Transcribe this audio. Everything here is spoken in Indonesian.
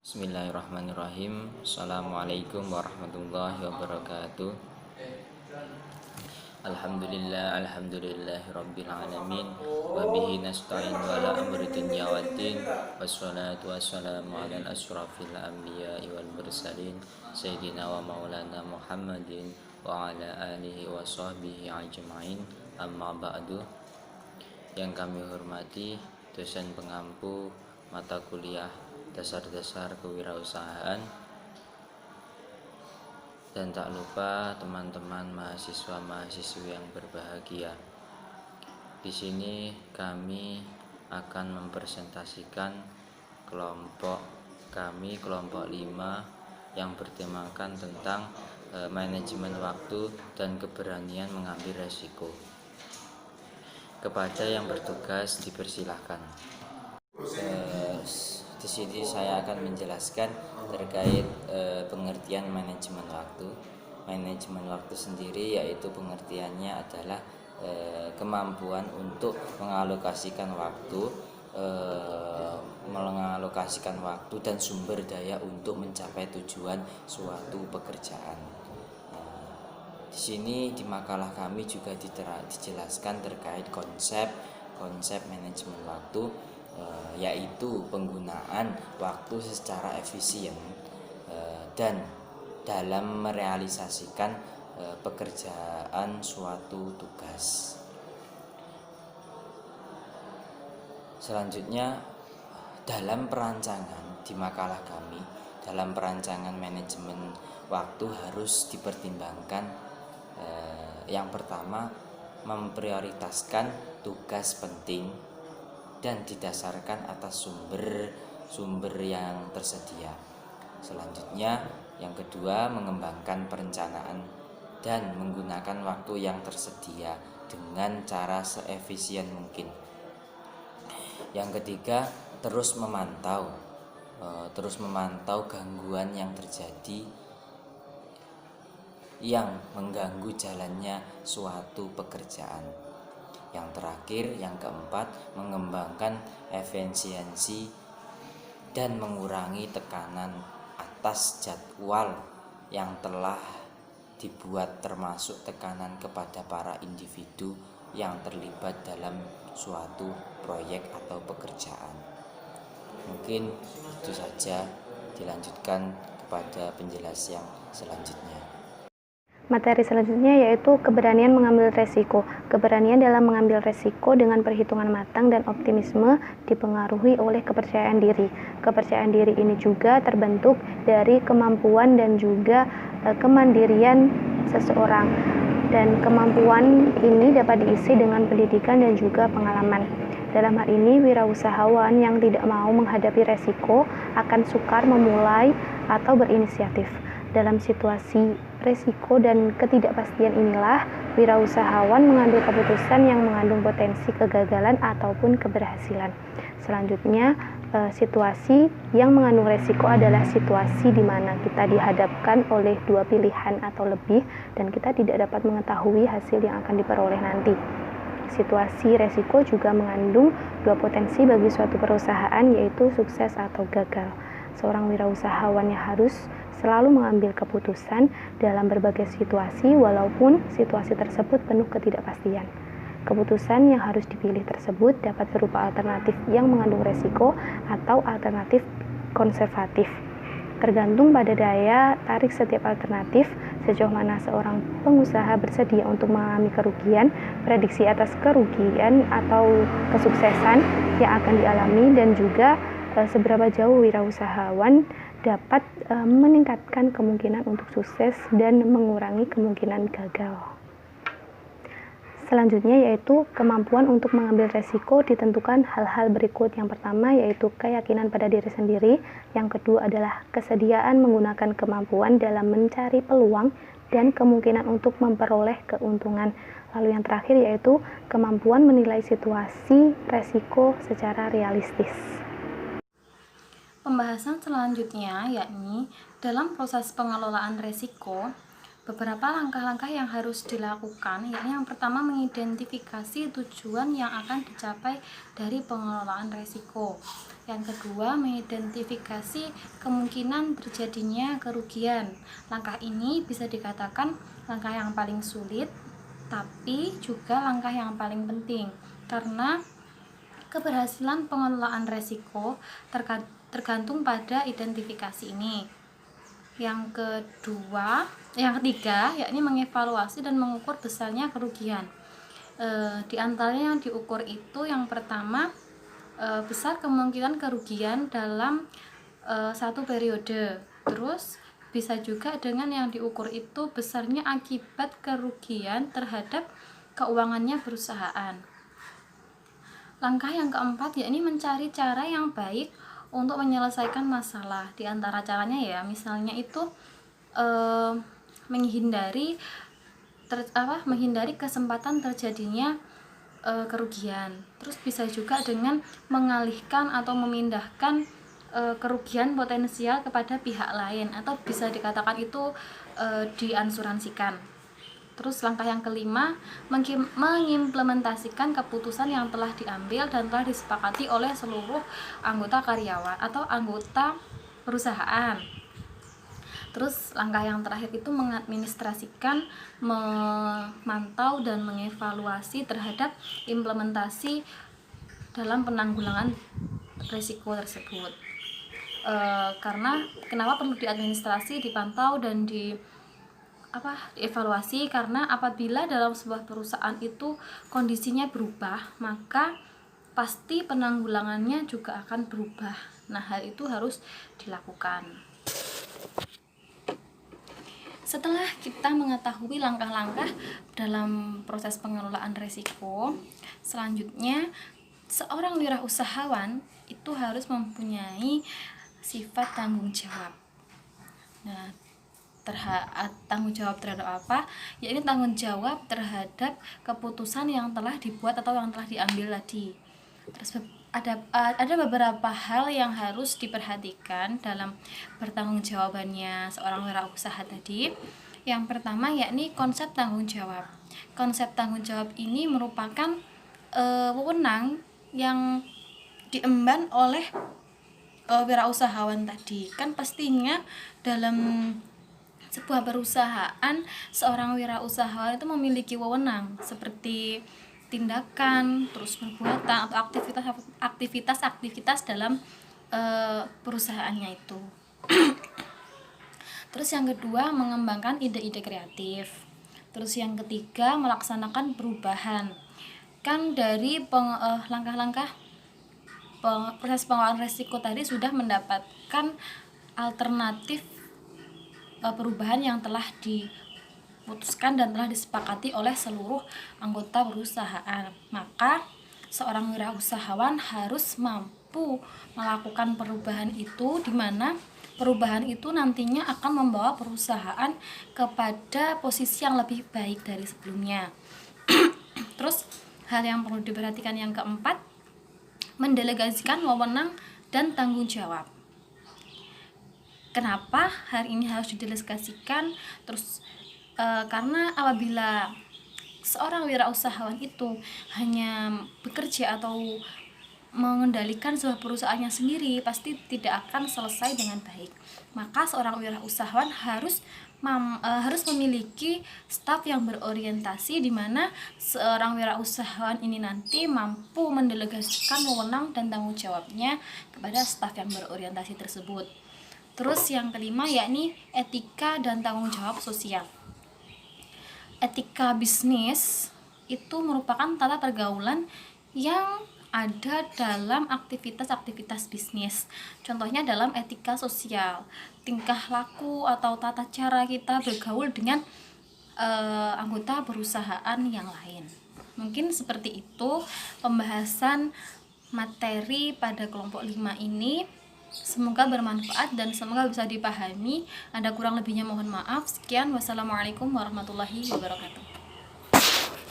Bismillahirrahmanirrahim. Assalamualaikum warahmatullahi wabarakatuh. Alhamdulillahi rabbil alamin. Wa bihi nasta'in wa la amri dunya waddin. Wassalatu wassalamu ala asyrafil anbiya'i wal mursalin sayyidina wa maulana Muhammadin wa ala alihi wa sahbihi ajma'in. Amma ba'du. Yang kami hormati dosen pengampu mata kuliah dasar-dasar kewirausahaan, dan tak lupa teman-teman mahasiswa-mahasiswi yang berbahagia. Di sini kami akan mempresentasikan kelompok 5 yang bertemakan tentang manajemen waktu dan keberanian mengambil resiko. Kepada yang bertugas dipersilahkan. Di sini saya akan menjelaskan terkait pengertian manajemen waktu. Manajemen waktu sendiri yaitu pengertiannya adalah kemampuan untuk mengalokasikan waktu dan sumber daya untuk mencapai tujuan suatu pekerjaan. Di sini di makalah kami juga dijelaskan terkait konsep manajemen waktu, yaitu penggunaan waktu secara efisien dan dalam merealisasikan pekerjaan suatu tugas. Selanjutnya, dalam perancangan di makalah kami, dalam perancangan manajemen waktu harus dipertimbangkan yang pertama, memprioritaskan tugas penting dan didasarkan atas sumber yang tersedia. Selanjutnya, yang kedua, mengembangkan perencanaan dan menggunakan waktu yang tersedia dengan cara seefisien mungkin. Yang ketiga, terus memantau gangguan yang terjadi yang mengganggu jalannya suatu pekerjaan. Yang terakhir, yang keempat, mengembangkan efisiensi dan mengurangi tekanan atas jadwal yang telah dibuat, termasuk tekanan kepada para individu yang terlibat dalam suatu proyek atau pekerjaan. Mungkin itu saja, dilanjutkan kepada penjelasan selanjutnya. Materi selanjutnya yaitu keberanian mengambil resiko. Keberanian dalam mengambil resiko dengan perhitungan matang dan optimisme dipengaruhi oleh kepercayaan diri. Kepercayaan diri ini juga terbentuk dari kemampuan dan juga kemandirian seseorang. Dan kemampuan ini dapat diisi dengan pendidikan dan juga pengalaman. Dalam hal ini, wirausahawan yang tidak mau menghadapi resiko akan sukar memulai atau berinisiatif. Dalam situasi resiko dan ketidakpastian inilah, wirausahawan mengambil keputusan yang mengandung potensi kegagalan ataupun keberhasilan. Selanjutnya, situasi yang mengandung resiko adalah situasi di mana kita dihadapkan oleh dua pilihan atau lebih dan kita tidak dapat mengetahui hasil yang akan diperoleh nanti. Situasi resiko juga mengandung dua potensi bagi suatu perusahaan, yaitu sukses atau gagal. Seorang wirausahawan yang harus selalu mengambil keputusan dalam berbagai situasi walaupun situasi tersebut penuh ketidakpastian. Keputusan yang harus dipilih tersebut dapat berupa alternatif yang mengandung resiko atau alternatif konservatif. Tergantung pada daya tarik setiap alternatif, sejauh mana seorang pengusaha bersedia untuk mengalami kerugian, prediksi atas kerugian atau kesuksesan yang akan dialami, dan juga seberapa jauh wirausahawan dapat meningkatkan kemungkinan untuk sukses dan mengurangi kemungkinan gagal. Selanjutnya yaitu kemampuan untuk mengambil resiko ditentukan hal-hal berikut. Yang pertama yaitu keyakinan pada diri sendiri. Yang kedua adalah kesediaan menggunakan kemampuan dalam mencari peluang dan kemungkinan untuk memperoleh keuntungan. Lalu yang terakhir yaitu kemampuan menilai situasi resiko secara realistis. Pembahasan selanjutnya yakni dalam proses pengelolaan resiko, beberapa langkah-langkah yang harus dilakukan, yakni yang pertama mengidentifikasi tujuan yang akan dicapai dari pengelolaan resiko. Yang kedua, mengidentifikasi kemungkinan terjadinya kerugian. Langkah ini bisa dikatakan langkah yang paling sulit, tapi juga langkah yang paling penting, karena keberhasilan pengelolaan resiko tergantung pada identifikasi ini. Yang ketiga, yakni mengevaluasi dan mengukur besarnya kerugian. Di antaranya yang diukur itu yang pertama, besar kemungkinan kerugian dalam satu periode. Terus bisa juga dengan yang diukur itu besarnya akibat kerugian terhadap keuangannya perusahaan. Langkah yang keempat, yakni mencari cara yang baik untuk menyelesaikan masalah. Di antara caranya ya, misalnya itu menghindari kesempatan terjadinya kerugian. Terus bisa juga dengan mengalihkan atau memindahkan kerugian potensial kepada pihak lain, atau bisa dikatakan itu diansuransikan. Terus langkah yang kelima, mengimplementasikan keputusan yang telah diambil dan telah disepakati oleh seluruh anggota karyawan atau anggota perusahaan. Terus langkah yang terakhir itu mengadministrasikan, memantau dan mengevaluasi terhadap implementasi dalam penanggulangan risiko tersebut. Karena kenapa perlu diadministrasi, dipantau dan dievaluasi, karena apabila dalam sebuah perusahaan itu kondisinya berubah, maka pasti penanggulangannya juga akan berubah. Nah, hal itu harus dilakukan. Setelah kita mengetahui langkah-langkah dalam proses pengelolaan risiko, selanjutnya seorang wirausahawan itu harus mempunyai sifat tanggung jawab. Nah, tanggung jawab terhadap apa? Yaitu tanggung jawab terhadap keputusan yang telah dibuat atau yang telah diambil tadi. Terus ada beberapa hal yang harus diperhatikan dalam bertanggung jawabannya seorang wirausaha tadi. Yang pertama, yakni konsep tanggung jawab. Konsep tanggung jawab ini merupakan wewenang yang diemban oleh wirausahawan tadi. Kan pastinya dalam sebuah perusahaan, seorang wirausahawan itu memiliki wewenang seperti tindakan, terus perbuatan atau aktivitas dalam perusahaannya itu. Terus yang kedua, mengembangkan ide-ide kreatif. Terus yang ketiga, melaksanakan perubahan. Kan dari langkah-langkah proses pengelolaan risiko tadi sudah mendapatkan alternatif perubahan yang telah diputuskan dan telah disepakati oleh seluruh anggota perusahaan. Maka seorang wirausahawan harus mampu melakukan perubahan itu, di mana perubahan itu nantinya akan membawa perusahaan kepada posisi yang lebih baik dari sebelumnya. Terus hal yang perlu diperhatikan yang keempat, mendelegasikan wewenang dan tanggung jawab. Kenapa hal ini harus didelegasikan? Terus karena apabila seorang wirausahawan itu hanya bekerja atau mengendalikan sebuah perusahaannya sendiri, pasti tidak akan selesai dengan baik. Maka seorang wirausahawan harus memiliki staf yang berorientasi, di mana seorang wirausahawan ini nanti mampu mendelegasikan wewenang dan tanggung jawabnya kepada staf yang berorientasi tersebut. Terus yang kelima, yakni etika dan tanggung jawab sosial. Etika bisnis itu merupakan tata pergaulan yang ada dalam aktivitas-aktivitas bisnis. Contohnya dalam etika sosial, tingkah laku atau tata cara kita bergaul dengan anggota perusahaan yang lain. Mungkin seperti itu pembahasan materi pada kelompok 5 ini. Semoga bermanfaat dan semoga bisa dipahami. Ada kurang lebihnya mohon maaf. Sekian, wassalamualaikum warahmatullahi wabarakatuh.